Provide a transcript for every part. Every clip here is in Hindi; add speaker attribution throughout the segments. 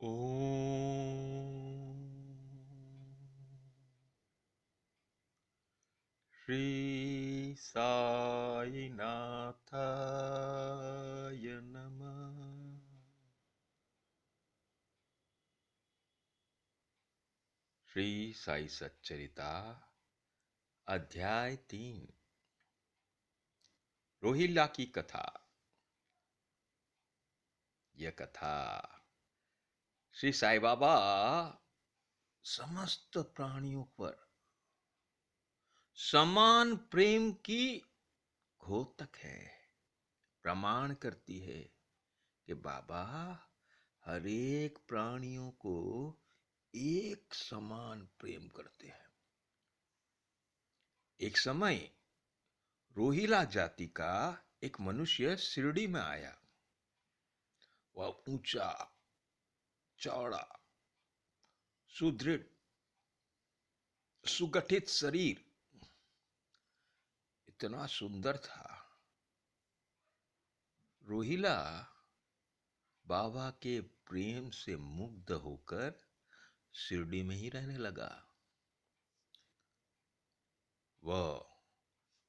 Speaker 1: ओम श्री साई नाथाय नमः। श्री साई सच्चरिता अध्याय 3 रोहिला की कथा। यह कथा श्री साई बाबा समस्त प्राणियों पर समान प्रेम की घोतक है, प्रमाण करती है कि बाबा हर एक प्राणियों को एक समान प्रेम करते हैं। एक समय रोहिला जाति का एक मनुष्य शिरडी में आया। वह ऊंचा, चौड़ा, सुदृढ़, सुगठित शरीर, इतना सुंदर था। रोहिला बाबा के प्रेम से मुग्ध होकर शिरडी में ही रहने लगा। वह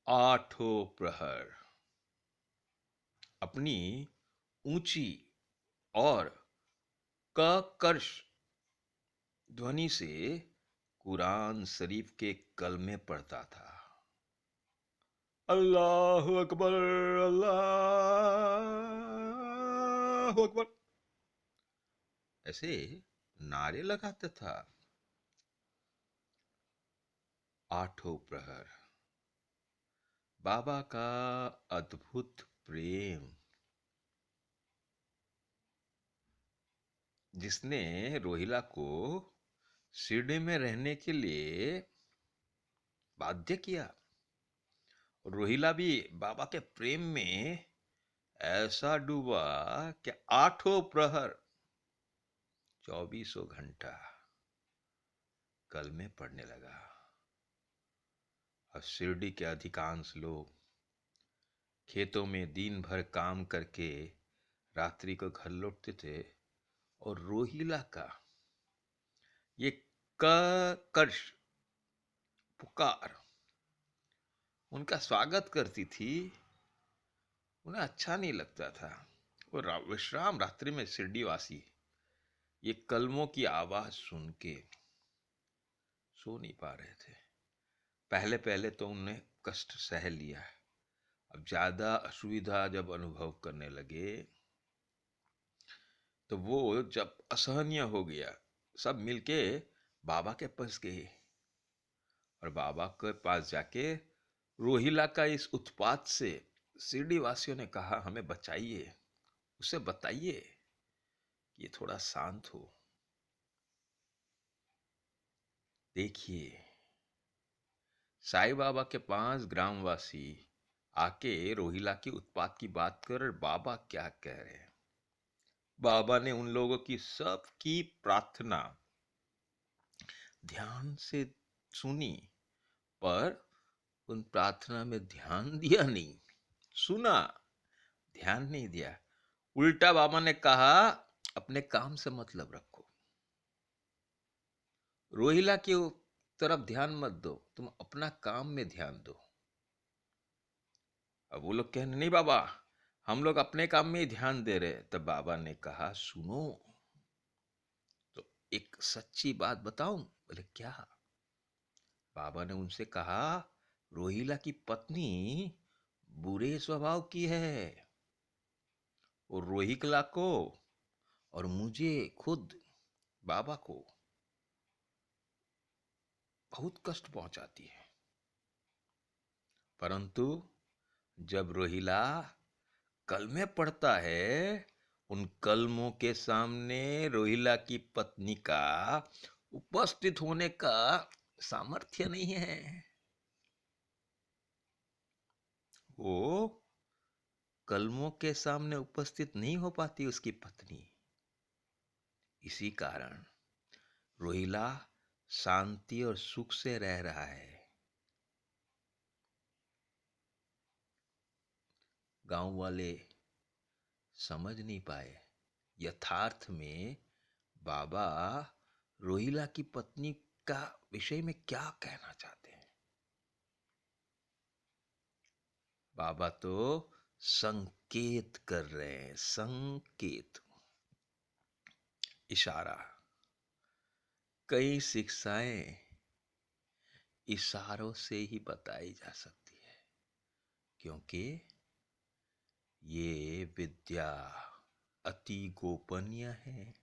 Speaker 1: आठों प्रहर अपनी ऊंची और कर्कश ध्वनि से कुरान शरीफ के कलमे पढ़ता था। अल्लाह अकबर, अल्लाह अकबर, ऐसे नारे लगाता था। आठों प्रहर बाबा का अद्भुत प्रेम, जिसने रोहिला को शिरडी में रहने के लिए बाध्य किया। रोहिला भी बाबा के प्रेम में ऐसा डूबा कि आठों प्रहर 24 घंटा कलमे पढ़ने लगा। और शिरडी के अधिकांश लोग खेतों में दिन भर काम करके रात्रि को घर लौटते थे, और रोहिला का ये कर्कश पुकार उनका स्वागत करती थी। उन्हें अच्छा नहीं लगता था। वो विश्राम रात्रि में शिरडी वासी ये कलमों की आवाज सुन के सो नहीं पा रहे थे। पहले पहले तो उन्हें कष्ट सह लिया। अब ज्यादा असुविधा जब अनुभव करने लगे तो वो जब असहनीय हो गया, सब मिलके बाबा के पास गए। और बाबा के पास जाके रोहिला का इस उत्पात से शिरडी वासियों ने कहा, हमें बचाइए, उसे बताइए कि ये थोड़ा शांत हो। देखिए, साईं बाबा के 5 ग्रामवासी आके रोहिला की उत्पात की बात कर, बाबा क्या कह रहे हैं। बाबा ने उन लोगों की सबकी प्रार्थना ध्यान से सुनी, पर उन प्रार्थना में ध्यान दिया नहीं। सुना, ध्यान नहीं दिया। उल्टा बाबा ने कहा, अपने काम से मतलब रखो, रोहिला की तरफ ध्यान मत दो, तुम अपना काम में ध्यान दो। अब वो लोग कहने, नहीं बाबा, हम लोग अपने काम में ही ध्यान दे रहे। तब बाबा ने कहा, सुनो, तो एक सच्ची बात बताऊं? बोले, क्या? बाबा ने उनसे कहा, रोहिला की पत्नी बुरे स्वभाव की है। और रोहिला को और मुझे खुद, बाबा को, बहुत कष्ट पहुंचाती है। परंतु जब रोहिला कलमे पढ़ता है, उन कलमों के सामने रोहिला की पत्नी का उपस्थित होने का सामर्थ्य नहीं है। वो कलमों के सामने उपस्थित नहीं हो पाती उसकी पत्नी। इसी कारण रोहिला शांति और सुख से रह रहा है। गांव वाले समझ नहीं पाए। यथार्थ में बाबा रोहिला की पत्नी का विषय में क्या कहना चाहते हैं? बाबा तो संकेत कर रहे हैं, संकेत, इशारा। कई शिक्षाएं इशारों से ही बताई जा सकती है, क्योंकि ये विद्या अति गोपनीय है।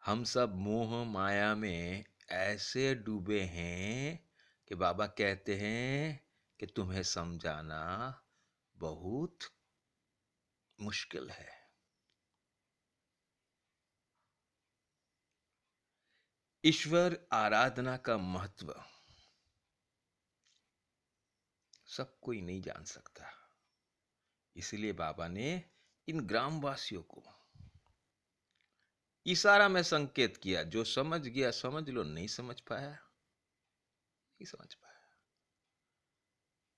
Speaker 1: हम सब मोह माया में ऐसे डूबे हैं कि बाबा कहते हैं कि तुम्हें समझाना बहुत मुश्किल है। ईश्वर आराधना का महत्व सब कोई नहीं जान सकता, इसलिए बाबा ने इन ग्रामवासियों को इशारा में संकेत किया। जो समझ गया समझ लो, नहीं समझ पाया नहीं समझ पाया।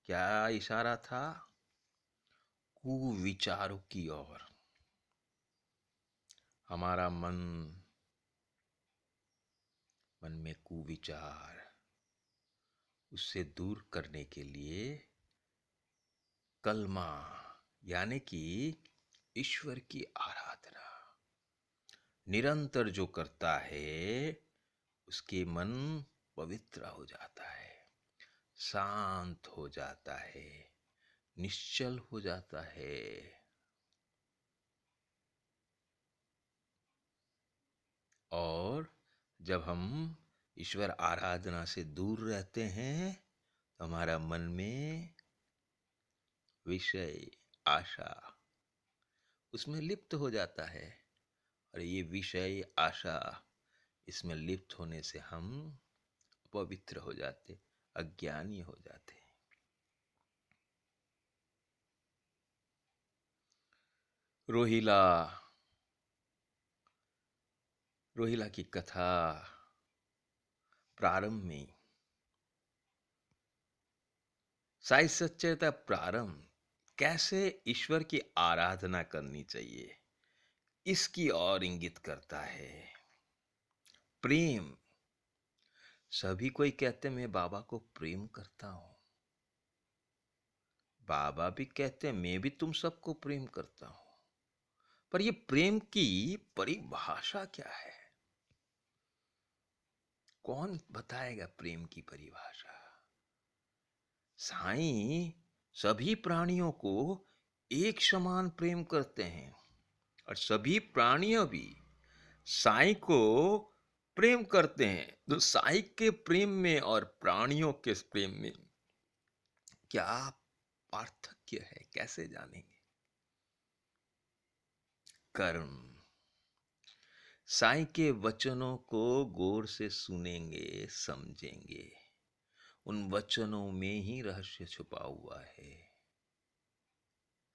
Speaker 1: क्या इशारा था? कुविचारों की ओर। हमारा मन में कुविचार, उससे दूर करने के लिए कलमा यानी कि ईश्वर की आराधना निरंतर जो करता है, उसके मन पवित्र हो जाता है, शांत हो जाता है, निश्चल हो जाता है। और जब हम ईश्वर आराधना से दूर रहते हैं, तो हमारा मन में विषय, आशा उसमें लिप्त हो जाता है। और ये विषय, आशा इसमें लिप्त होने से हम पवित्र हो जाते, अज्ञानी हो जाते। रोहिला रोहिला की कथा प्रारंभ में साई सच्चेता प्रारंभ कैसे ईश्वर की आराधना करनी चाहिए, इसकी ओर इंगित करता है। प्रेम, सभी कोई कहते मैं बाबा को प्रेम करता हूं। बाबा भी कहते हैं मैं भी तुम सबको प्रेम करता हूं। पर ये प्रेम की परिभाषा क्या है? कौन बताएगा प्रेम की परिभाषा? साईं सभी प्राणियों को एक समान प्रेम करते हैं, और सभी प्राणियों भी साईं को प्रेम करते हैं। तो साईं के प्रेम में और प्राणियों के प्रेम में क्या पार्थक्य है, कैसे जानेंगे? कर्म। साईं के वचनों को गौर से सुनेंगे, समझेंगे, उन वचनों में ही रहस्य छुपा हुआ है।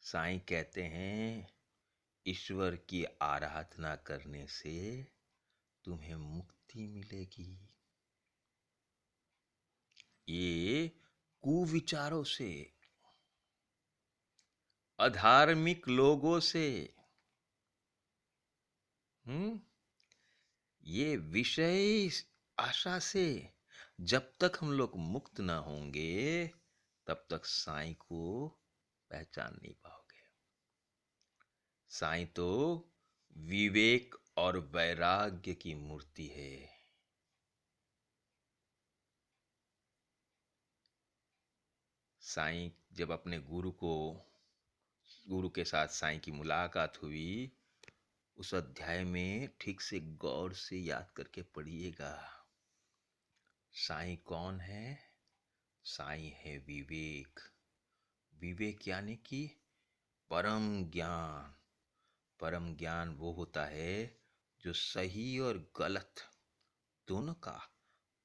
Speaker 1: साईं कहते हैं ईश्वर की आराधना करने से तुम्हें मुक्ति मिलेगी। ये कुविचारों से, अधार्मिक लोगों से, ये विषय आशा से जब तक हम लोग मुक्त ना होंगे, तब तक साईं को पहचान नहीं पाओगे। साईं तो विवेक और वैराग्य की मूर्ति है। साईं जब अपने गुरु के साथ साईं की मुलाकात हुई, उस अध्याय में ठीक से गौर से याद करके पढ़िएगा। साईं कौन है? साईं है विवेक। विवेक यानी कि परम ज्ञान। परम ज्ञान वो होता है जो सही और गलत दोनों का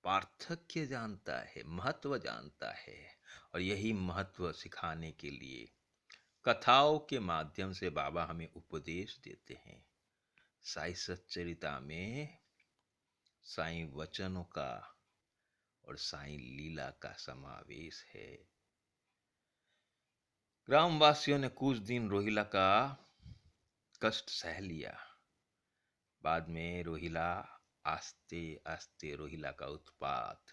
Speaker 1: पार्थक्य जानता है, महत्व जानता है। और यही महत्व सिखाने के लिए कथाओं के माध्यम से बाबा हमें उपदेश देते हैं। साईं सच्चरिता में साईं वचनों का और साईं लीला का समावेश है। ग्रामवासियों ने कुछ दिन रोहिला का कष्ट सह लिया। बाद में रोहिला आस्ते आस्ते रोहिला का उत्पात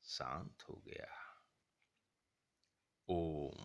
Speaker 1: शांत हो गया। ओम।